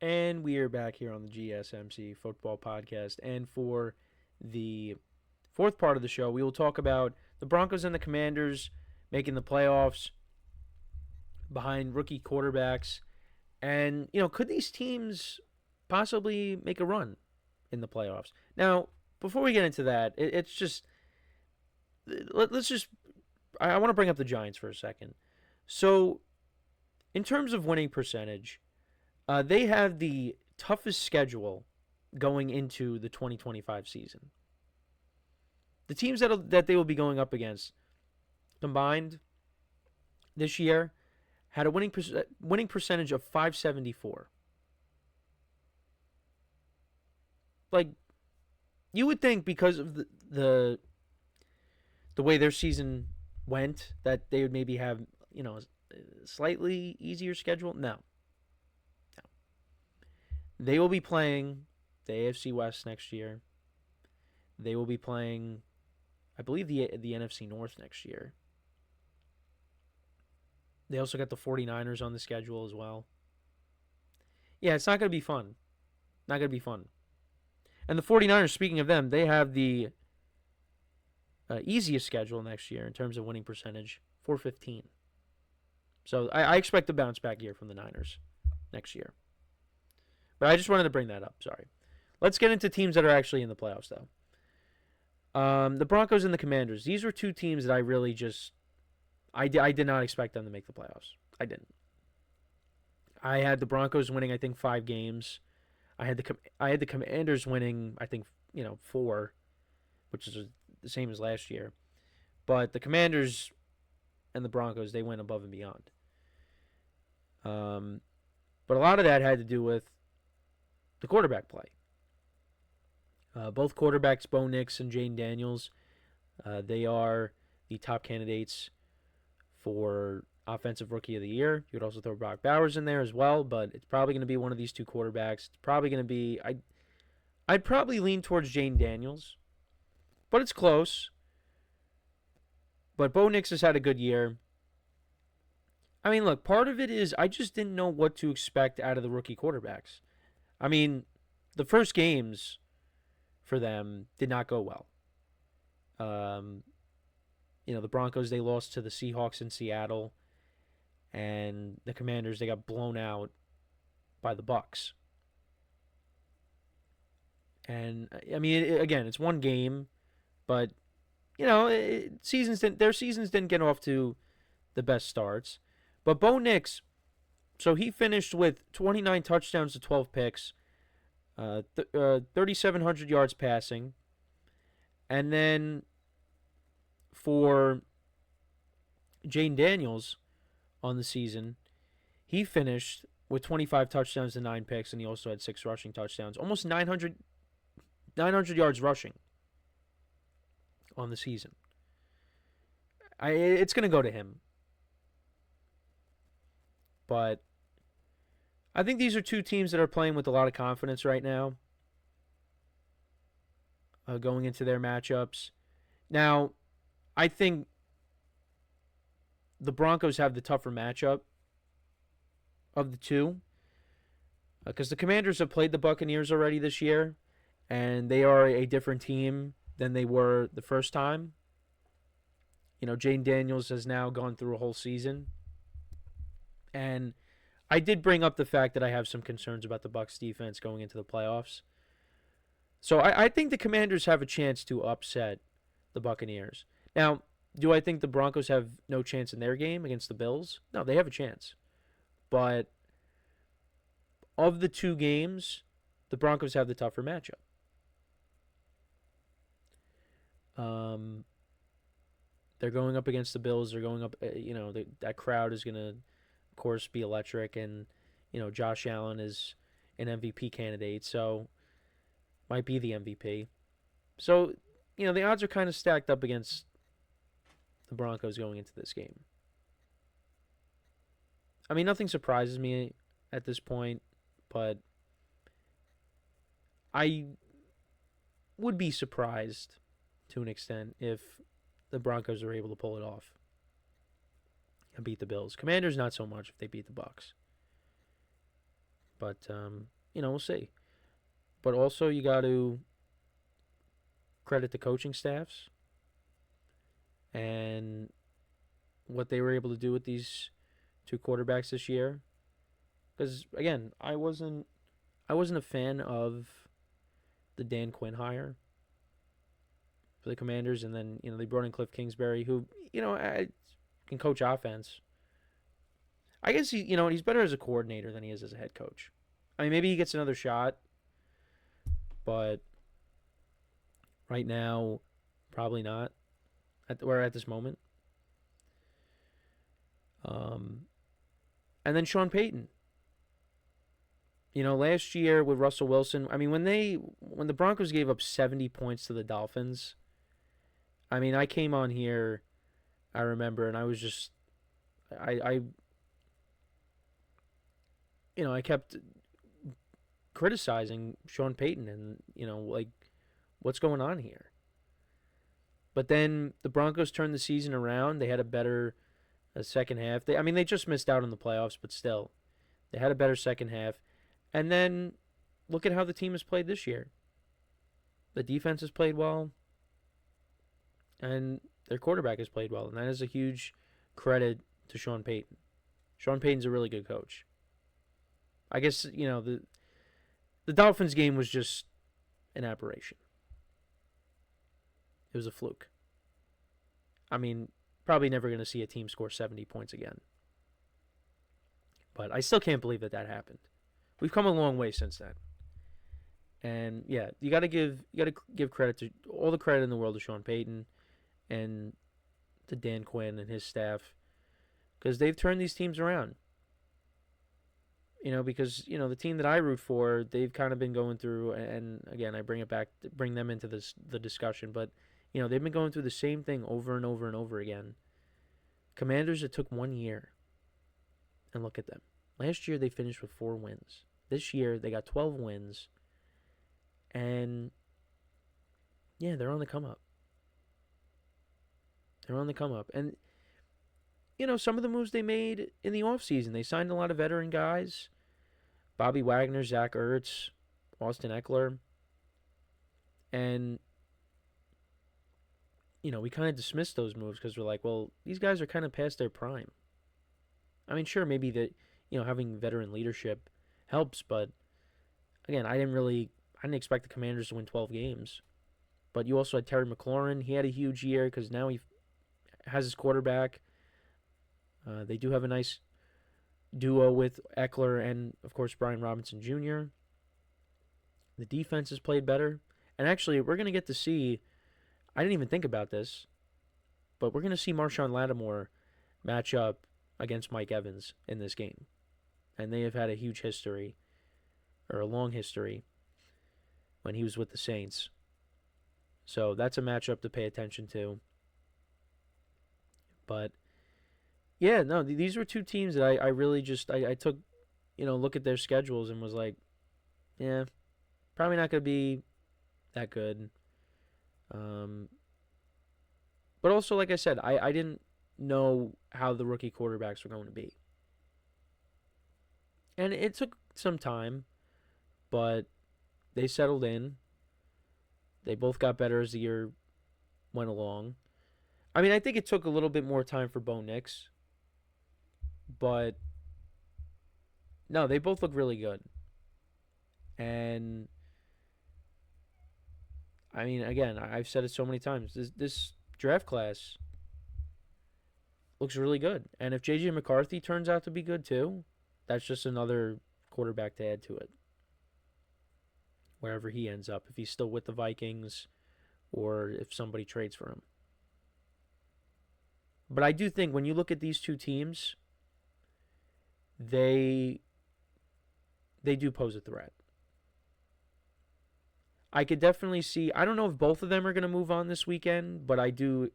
And we are back here on the GSMC Football Podcast. And for the fourth part of the show, we will talk about the Broncos and the Commanders making the playoffs behind rookie quarterbacks. And, could these teams possibly make a run in the playoffs? Now, before we get into that, it's just, let's just, I want to bring up the Giants for a second. So, in terms of winning percentage, they have the toughest schedule going into the 2025 season. The teams that they will be going up against combined this year had a winning percentage of .574. Like, you would think because of the way their season went that they would maybe have, a slightly easier schedule. No. They will be playing the AFC West next year. They will be playing, I believe, the NFC North next year. They also got the 49ers on the schedule as well. Yeah, it's not going to be fun. Not going to be fun. And the 49ers, speaking of them, they have the easiest schedule next year in terms of winning percentage, .415. So I expect a bounce back year from the Niners next year. But I just wanted to bring that up. Sorry. Let's get into teams that are actually in the playoffs, though. The Broncos and the Commanders. These were two teams that I really just... I did not expect them to make the playoffs. I didn't. I had the Broncos winning, I think, 5 games. I had the Commanders winning, I think, 4, which is the same as last year. But the Commanders and the Broncos, they went above and beyond. But a lot of that had to do with the quarterback play. Both quarterbacks, Bo Nix and Jayden Daniels, they are the top candidates for Offensive Rookie of the Year. You could also throw Brock Bowers in there as well, but it's probably going to be one of these two quarterbacks. It's probably going to be... I'd probably lean towards Jayden Daniels, but it's close. But Bo Nix has had a good year. I mean, look, part of it is I just didn't know what to expect out of the rookie quarterbacks. I mean, the first games for them did not go well. The Broncos, they lost to the Seahawks in Seattle, and the Commanders, they got blown out by the Bucs. And I mean, again, it's one game, but their seasons didn't get off to the best starts. But Bo Nix, so he finished with 29 touchdowns to 12 picks, 3,700 yards passing. And then for Jayden Daniels on the season, he finished with 25 touchdowns to 9 picks, and he also had 6 rushing touchdowns. Almost 900 yards rushing on the season. It's going to go to him. But I think these are two teams that are playing with a lot of confidence right now, going into their matchups. Now, I think the Broncos have the tougher matchup of the two, because the Commanders have played the Buccaneers already this year, and they are a different team than they were the first time. Jayden Daniels has now gone through a whole season. And I did bring up the fact that I have some concerns about the Bucs defense going into the playoffs. So I think the Commanders have a chance to upset the Buccaneers. Now, do I think the Broncos have no chance in their game against the Bills? No, they have a chance. But of the two games, the Broncos have the tougher matchup. They're going up against the Bills. They're going up, that crowd is going to, of course, be electric. And, Josh Allen is an MVP candidate, so might be the MVP. So, the odds are kind of stacked up against the Broncos going into this game. I mean, nothing surprises me at this point, but I would be surprised to an extent if the Broncos are able to pull it off and beat the Bills. Commanders, not so much if they beat the Bucs. But, we'll see. But also, you got to credit the coaching staffs and what they were able to do with these two quarterbacks this year. Because, again, I wasn't a fan of the Dan Quinn hire for the Commanders, and then they brought in Cliff Kingsbury, who can coach offense. I guess he's better as a coordinator than he is as a head coach. I mean, maybe he gets another shot, but right now, probably not. At this moment. And then Sean Payton. Last year with Russell Wilson, I mean, when the Broncos gave up 70 points to the Dolphins, I mean, I came on here, I remember, and I was just, I kept criticizing Sean Payton and, what's going on here? But then the Broncos turned the season around. They had a better second half. They just missed out on the playoffs, but still, they had a better second half. And then look at how the team has played this year. The defense has played well, and their quarterback has played well, and that is a huge credit to Sean Payton. Sean Payton's a really good coach. I guess, the Dolphins game was just an aberration. It was a fluke. I mean, probably never going to see a team score 70 points again. But I still can't believe that happened. We've come a long way since then. And yeah, you got to give credit to all the credit in the world to Sean Payton and to Dan Quinn and his staff, because they've turned these teams around. Because the team that I root for, they've kind of been going through, and again, I bring them into the discussion, but they've been going through the same thing over and over and over again. Commanders, it took 1 year. And look at them. Last year, they finished with 4 wins. This year, they got 12 wins. And, yeah, they're on the come up. And, some of the moves they made in the offseason, they signed a lot of veteran guys. Bobby Wagner, Zach Ertz, Austin Eckler. And, we kind of dismissed those moves because we're like, well, these guys are kind of past their prime. I mean, sure, maybe that, having veteran leadership helps, but again, I didn't expect the Commanders to win 12 games. But you also had Terry McLaurin. He had a huge year because now he has his quarterback. They do have a nice duo with Eckler and, of course, Brian Robinson Jr. The defense has played better. And actually, we're going to get to see, I didn't even think about this, but we're going to see Marshawn Lattimore match up against Mike Evans in this game. And they have had a huge history, or a long history, when he was with the Saints. So that's a matchup to pay attention to. But, yeah, no, these were two teams that I really just, I took, look at their schedules and was like, yeah, probably not going to be that good. But also, like I said, I didn't know how the rookie quarterbacks were going to be. And it took some time, but they settled in. They both got better as the year went along. I mean, I think it took a little bit more time for Bo Nix, but no, they both look really good. And I mean, again, I've said it so many times. This draft class looks really good. And if J.J. McCarthy turns out to be good too, that's just another quarterback to add to it. Wherever he ends up, if he's still with the Vikings or if somebody trades for him. But I do think when you look at these two teams, they do pose a threat. I could definitely see, I don't know if both of them are going to move on this weekend, but I could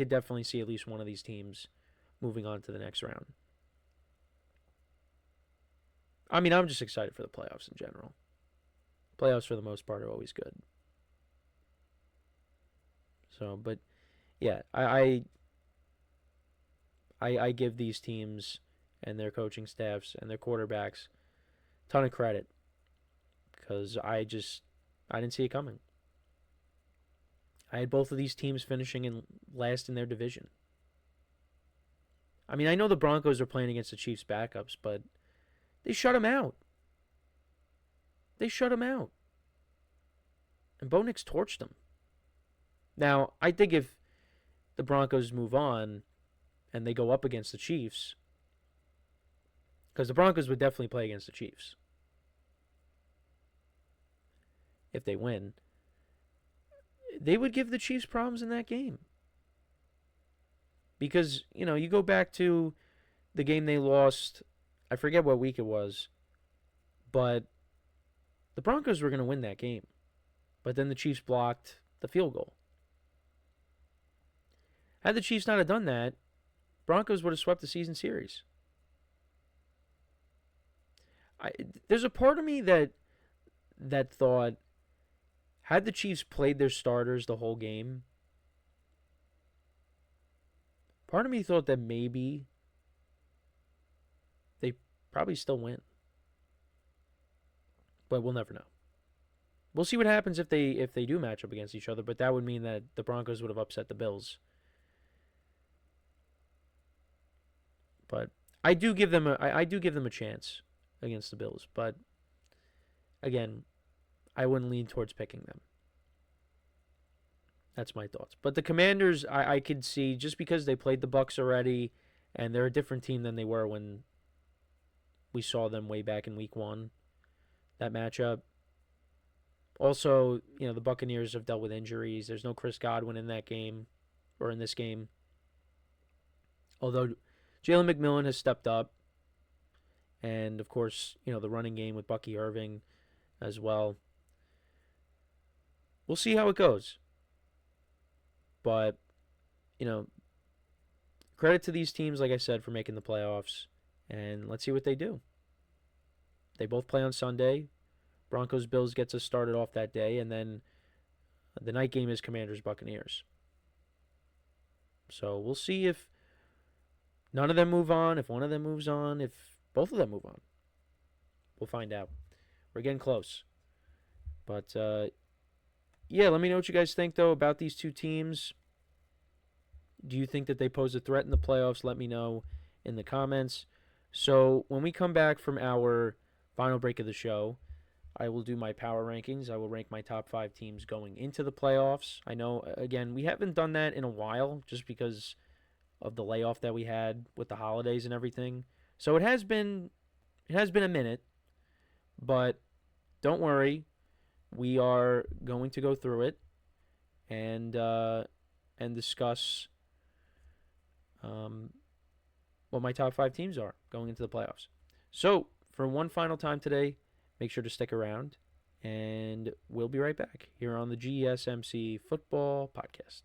definitely see at least one of these teams moving on to the next round. I mean, I'm just excited for the playoffs in general. Playoffs, for the most part, are always good. So, but, yeah, I give these teams and their coaching staffs and their quarterbacks ton of credit because I didn't see it coming. I had both of these teams finishing in last in their division. I mean, I know the Broncos are playing against the Chiefs' backups, but they shut them out. And Bo Nix torched them. Now, I think if the Broncos move on and they go up against the Chiefs, because the Broncos would definitely play against the Chiefs if they win, they would give the Chiefs problems in that game. Because, you go back to the game they lost, I forget what week it was, but the Broncos were going to win that game. But then the Chiefs blocked the field goal. Had the Chiefs not have done that, Broncos would have swept the season series. There's a part of me that thought, had the Chiefs played their starters the whole game, part of me thought that maybe they probably still win. But we'll never know. We'll see what happens if they do match up against each other, but that would mean that the Broncos would have upset the Bills. But I do give them a chance against the Bills, but again, I wouldn't lean towards picking them. That's my thoughts. But the Commanders, I could see, just because they played the Bucs already, and they're a different team than they were when we saw them way back in Week 1, that matchup. Also, the Buccaneers have dealt with injuries. There's no Chris Godwin in that game, or in this game. Although Jalen McMillan has stepped up. And, of course, the running game with Bucky Irving as well. We'll see how it goes. But, credit to these teams, like I said, for making the playoffs. And let's see what they do. They both play on Sunday. Broncos-Bills gets us started off that day. And then the night game is Commanders-Buccaneers. So we'll see if none of them move on, if one of them moves on, if both of them move on. We'll find out. We're getting close. But, yeah, let me know what you guys think, though, about these two teams. Do you think that they pose a threat in the playoffs? Let me know in the comments. So when we come back from our final break of the show, I will do my power rankings. I will rank my top 5 teams going into the playoffs. I know, again, we haven't done that in a while just because of the layoff that we had with the holidays and everything. So it has been a minute, but don't worry. We are going to go through it and discuss what my top 5 teams are going into the playoffs. So, for one final time today, make sure to stick around, and we'll be right back here on the GSMC Football Podcast.